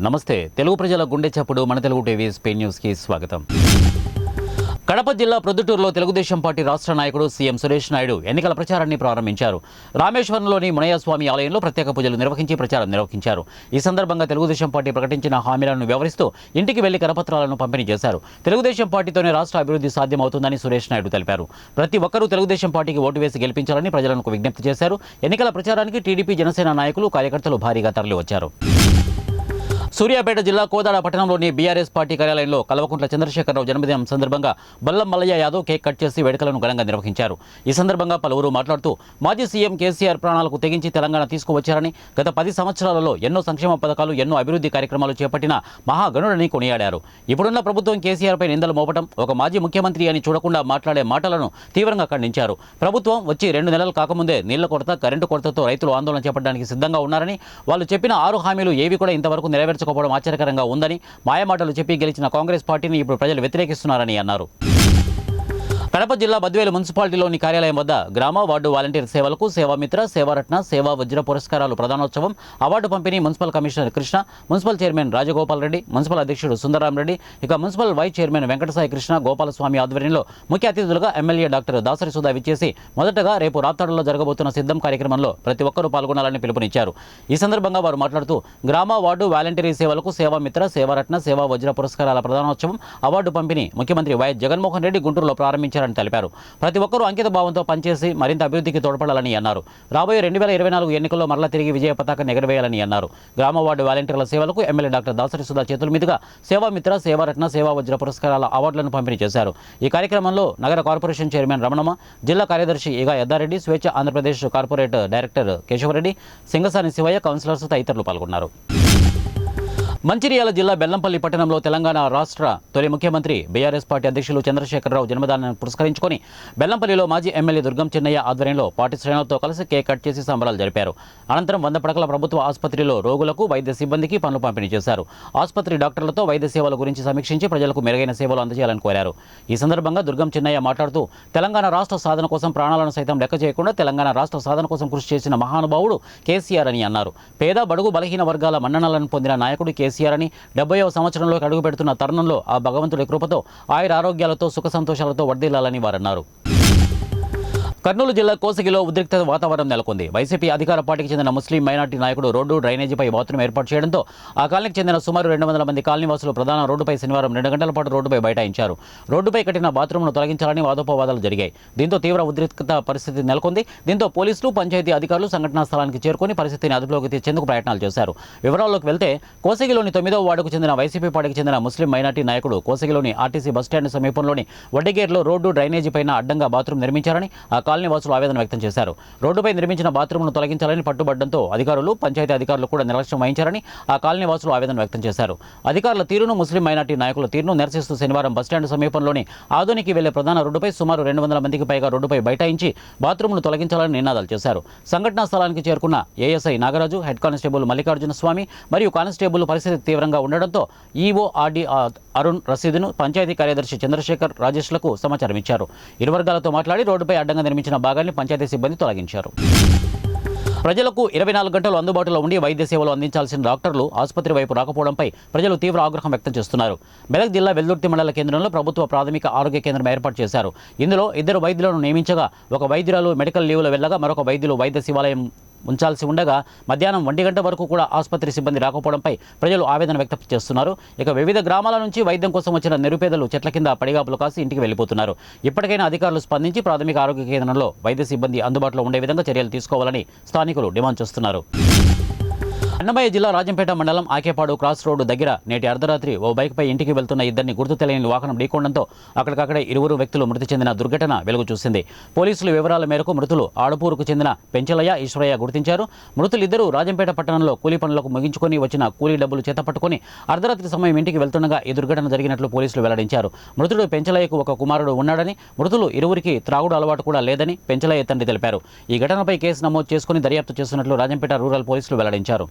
నమస్తే తెలుగు ప్రజల గుండె చప్పుడు మన తెలుగు టీవీ స్పెయిన్ న్యూస్ కి స్వాగతం. కడప జిల్లా ప్రొద్దుటూరులో తెలుగుదేశం పార్టీ రాష్ట్ర నాయకుడు సీఎం సురేష్ నాయుడు ఎన్నికల ప్రచారాన్ని ప్రారంభించారు. రామేశ్వరంలోని మునయ్యస్వామి ఆలయంలో ప్రత్యేక పూజలు నిర్వహించి ప్రచారం నిర్వహించారు. ఈ సందర్భంగా తెలుగుదేశం పార్టీ ప్రకటించిన హామీలను వివరిస్తూ ఇంటికి వెళ్లి కరపత్రాలను పంపిణీ చేశారు. తెలుగుదేశం పార్టీతోనే రాష్ట్ర అభివృద్ధి సాధ్యమవుతుందని సురేష్ నాయుడు తెలిపారు. ప్రతి ఒక్కరూ తెలుగుదేశం పార్టీకి ఓటు వేసి గెలిపించాలని ప్రజలకు విజ్ఞప్తి చేశారు. ఎన్నికల ప్రచారానికి టీడీపీ జనసేన నాయకులు కార్యకర్తలు భారీగా తరలివచ్చారు. సూర్యాపేట జిల్లా కోదాడ పట్టణంలోని బీఆర్ఎస్ పార్టీ కార్యాలయంలో కల్వకుంట్ల చంద్రశేఖరరావు జన్మదినం సందర్భంగా బల్లం మల్లయ్య యాదవ్ కేక్ కట్ చేసి వేడుకలను ఘనంగా నిర్వహించారు. ఈ సందర్భంగా పలువురు మాట్లాడుతూ మాజీ సీఎం కేసీఆర్ ప్రాణాలకు తెగించి తెలంగాణ తీసుకువచ్చారని, గత 10 సంవత్సరాలలో ఎన్నో సంక్షేమ పథకాలు, ఎన్నో అభివృద్ధి కార్యక్రమాలు చేపట్టిన మహాగణుడని కొనియాడారు. ఇప్పుడున్న ప్రభుత్వం కేసీఆర్పై నిందలు మోపడం, ఒక మాజీ ముఖ్యమంత్రి అని చూడకుండా మాట్లాడే మాటలను తీవ్రంగా ఖండించారు. ప్రభుత్వం వచ్చి 2 నెలలు కాకముందే నీళ్ల కొరత, కరెంటు కొరతతో రైతులు ఆందోళన చేపట్టడానికి సిద్ధంగా ఉన్నారని, వాళ్ళు చెప్పిన 6 హామీలు ఏవి కూడా ఇంతవరకు నెరవేర్చకపోవడం ఆశ్చర్యకరంగా ఉందని, మాయమాటలు చెప్పి గెలిచిన కాంగ్రెస్ పార్టీని ఇప్పుడు ప్రజలు వ్యతిరేకిస్తున్నారని అన్నారు. కడప జిల్లా బద్వేలు మున్సిపాలిటీలోని కార్యాలయం వద్ద గ్రామ వార్డు వాలంటీర్ సేవలకు సేవామిత్ర, సేవారత్న, సేవా వజ్ర పురస్కారాలు ప్రధానోత్సవం, అవార్డు పంపిణీ municipal commissioner Krishna, municipal chairman Rajagopal Reddy, municipal అధ్యక్షుడు సుందరాం రెడ్డి, ఇక municipal vice chairman Venkatasai Krishna Gopalaswamy ఆధ్వర్యంలో ముఖ్య అతిథులుగా ఎమ్మెల్యే డాక్టర్ దాసరి సుధా విచ్చేసి మొదటగా రేపు రాప్తాడులో జరగబోతున్న సిద్ధం కార్యక్రమంలో ప్రతి ఒక్కరూ పాల్గొనాలని పిలుపునిచ్చారు. ఈ సందర్భంగా వారు మాట్లాడుతూ గ్రామ వార్డు వాలంటీరీ సేవలకు సేవామిత్ర, సేవారత్న, సేవా వజ్ర పురస్కారాల ప్రధానోత్సవం, అవార్డు పంపిణీ ముఖ్యమంత్రి వైఎస్ జగన్మోహన్ రెడ్డి గుంటూరులో ప్రారంభించారు అని తెలిపారు. ప్రతి ఒక్కరూ అంకిత భావంతో పనిచేసి మరింత అభివృద్ధికి తోడ్పడాలని అన్నారు. రాబోయే 2024 ఎన్నికల్లో మరలా తిరిగి విజయ పతాకాన్ని ఎగరవేయాలని అన్నారు. గ్రామ వార్డు వాలంటీర్ల సేవలకు ఎమ్మెల్యే డాక్టర్ దాసరి సుధా చేతుల మీదుగా సేవామిత్ర, సేవారత్న, సేవా వజ్ర పురస్కారాల అవార్డులను పంపిణీ చేశారు. ఈ కార్యక్రమంలో నగర కార్పొరేషన్ చైర్మన్ రమణమ్మ, జిల్లా కార్యదర్శి ఈగా యద్దారెడ్డి, స్వేచ్ఛ Andhra Pradesh corporate director Keshava Reddy, Singasani Shivaiah, councillors తదితరులు పాల్గొన్నారు. మంచిర్యాల జిల్లా బెల్లంపల్లి పట్టణంలో తెలంగాణ రాష్ట్ర తొలి ముఖ్యమంత్రి బీఆర్ఎస్ పార్టీ అధ్యక్షులు చంద్రశేఖరరావు జన్మదినాన్ని పురస్కరించుకొని బెల్లంపల్లిలో మాజీ ఎమ్మెల్యే దుర్గం చిన్నయ్య ఆధ్వర్యంలో పార్టీ శ్రేణులతో కలిసి కేక్ కట్ చేసి సంబరాలు జరిపారు. అనంతరం 100 పడకల ప్రభుత్వ ఆసుపత్రిలో రోగులకు, వైద్య సిబ్బందికి పనులు పంపిణీ చేశారు. ఆసుపత్రి డాక్టర్లతో వైద్య సేవల గురించి సమీక్షించి ప్రజలకు మెరుగైన సేవలు అందజేయాలని కోరారు. ఈ సందర్భంగా దుర్గం చిన్నయ్య మాట్లాడుతూ తెలంగాణ రాష్ట్ర సాధన కోసం ప్రాణాలను సైతం లెక్క చేయకుండా తెలంగాణ రాష్ట్ర సాధన కోసం కృషి చేసిన మహానుభావుడు కేసీఆర్ అని అన్నారు. పేద, బడుగు, బలహీన వర్గాల మన్ననలను పొందిన నాయకుడు కేసీఆర్ అని, 70వ సంవత్సరంలోకి అడుగుపెడుతున్న తరుణంలో ఆ భగవంతుడి కృపతో ఆయుర ఆరోగ్యాలతో సుఖ సంతోషాలతో వర్ధిల్లాలని వారన్నారు. కర్నూలు జిల్లా కోసిగిలో ఉద్రిక్త వాతావరణం నెలకొంది. వైసీపీ అధికార పార్టీకి చెందిన ముస్లిం మైనార్టీ నాయకుడు రోడ్డు, డ్రైనేజీపై బాత్రూం ఏర్పాటు చేయడంతో ఆ కాలనీకి చెందిన సుమారు 200 మంది కాలనీవాసులు ప్రధాన రోడ్డుపై శనివారం 2 గంటల పాటు రోడ్డుపై బైఠాయించారు. రోడ్డుపై కట్టిన బాత్రూంను తొలగించాలని వాదోపవాదాలు జరిగాయి. దీంతో తీవ్ర ఉద్రిక్త పరిస్థితి నెలకొంది. దీంతో పోలీసులు, పంచాయతీ అధికారులు సంఘటనా స్థలానికి చేరుకుని పరిస్థితిని అదుపులోకి తెచ్చేందుకు ప్రయత్నాలు చేశారు. వివరాల్లోకి వెళ్తే కోసిగిలోని 9వ వార్డుకు చెందిన వైసీపీ పార్టీకి చెందిన ముస్లిం మైనార్టీ నాయకుడు కోసిగిలోని ఆర్టీసీ బస్టాండ్ సమీపంలోని వడ్డేగేట్లో రోడ్డు, డ్రైనేజీ పైన అడ్డంగా బాత్రూం నిర్మించారని ఆ కాలనీవాసులు ఆవేదన వ్యక్తం చేశారు. రోడ్డుపై నిర్మించిన బాత్రూంను తొలగించాలని పట్టుబడ్డంతో అధికారులు, పంచాయతీ అధికారులు కూడా నిర్లక్ష్యం వహించారని ఆ కాలనీ వాసులు ఆవేదన వ్యక్తం చేశారు. అధికారుల తీరును, ముస్లిం మైనార్టీ నాయకుల తీరును నిరసిస్తూ శనివారం బస్టాండ్ సమీపంలోని ఆదోనికి వెళ్లే ప్రధాన రోడ్డుపై సుమారు 200 మందికి పైగా రోడ్డుపై బైఠాయించి బాత్రూంను తొలగించాలని నినాదాలు చేశారు. సంఘటనా స్థలానికి చేరుకున్న ASI Nagaraju, head constable Mallikarjuna Swamy మరియు కానిస్టేబుల్ పరిస్థితి తీవ్రంగా ఉండడంతో ఈఓ ఆర్డీ అరుణ్ రసీదును పంచాయతీ కార్యదర్శి చంద్రశేఖర్, రాజేష్లకు సమాచారం ఇచ్చారు. ఇరు వర్గాలతో మాట్లాడి రోడ్డుపై అడ్డంగా నిర్మించిన భాగాన్ని పంచాయతీ సిబ్బంది తొలగించారు. ప్రజలకు 24 గంటలు అందుబాటులో ఉండి వైద్య సేవలు అందించాల్సిన డాక్టర్లు ఆసుపత్రి వైపు రాకపోవడంపై ప్రజలు తీవ్ర ఆగ్రహం వ్యక్తం చేస్తున్నారు. మెదక్ జిల్లా వెల్దుర్తి మండల కేంద్రంలో ప్రభుత్వ ప్రాథమిక ఆరోగ్య కేంద్రం ఏర్పాటు చేశారు. ఇందులో 2 వైద్యులను నియమించగా ఒక వైద్యురాలు మెడికల్ లీవ్లో వెళ్ళగా మరొక వైద్యులు వైద్య శివాలయం ఉంచాల్సి ఉండగా మధ్యాహ్నం 1 గంట వరకు కూడా ఆసుపత్రి సిబ్బంది రాకపోవడంపై ప్రజలు ఆవేదన వ్యక్తం చేస్తున్నారు. ఇక వివిధ గ్రామాల నుంచి వైద్యం కోసం వచ్చిన నిరుపేదలు చెట్ల కింద పడిగాపులు కాసి ఇంటికి వెళ్ళిపోతున్నారు. ఇప్పటికైనా అధికారులు స్పందించి ప్రాథమిక ఆరోగ్య కేంద్రంలో వైద్య సిబ్బంది అందుబాటులో ఉండే విధంగా చర్యలు తీసుకోవాలని స్థానికులు డిమాండ్ చేస్తున్నారు. అన్నమయ్య జిల్లా రాజంపేట మండలం ఆకేపాడు క్రాస్ రోడ్డు దగ్గర నేటి అర్ధరాత్రి ఓ బైక్పై ఇంటికి వెళ్తున్న ఇద్దరిని గుర్తు తెలియని వాహనం ఢీకొనడంతో అక్కడికక్కడే 2 వ్యక్తులు మృతి చెందిన దుర్ఘటన వెలుగు చూసింది. పోలీసుల వివరాల మేరకు మృతులు ఆడపూరుకు చెందిన పెంచలయ్య, ఈశ్వరయ్య గుర్తించారు. మృతులిద్దరూ రాజంపేట పట్టణంలో కూలీ పనులకు ముగించుకొని వచ్చిన కూలీ డబ్బులు చేతపట్టుకుని అర్ధరాత్రి సమయం ఇంటికి వెళ్తుండగా ఈ దుర్ఘటన జరిగినట్లు పోలీసులు వెల్లడించారు. మృతుడు పెంచలయ్యకు ఒక కుమారుడు ఉన్నాడని, మృతులు ఇరువురికి త్రాగుడు అలవాటు కూడా లేదని పెంచలయ్య తండ్రి తెలిపారు. ఈ ఘటనపై కేసు నమోదు చేసుకుని దర్యాప్తు చేస్తున్నట్లు రాజంపేట రూరల్ పోలీసులు వెల్లడించారు.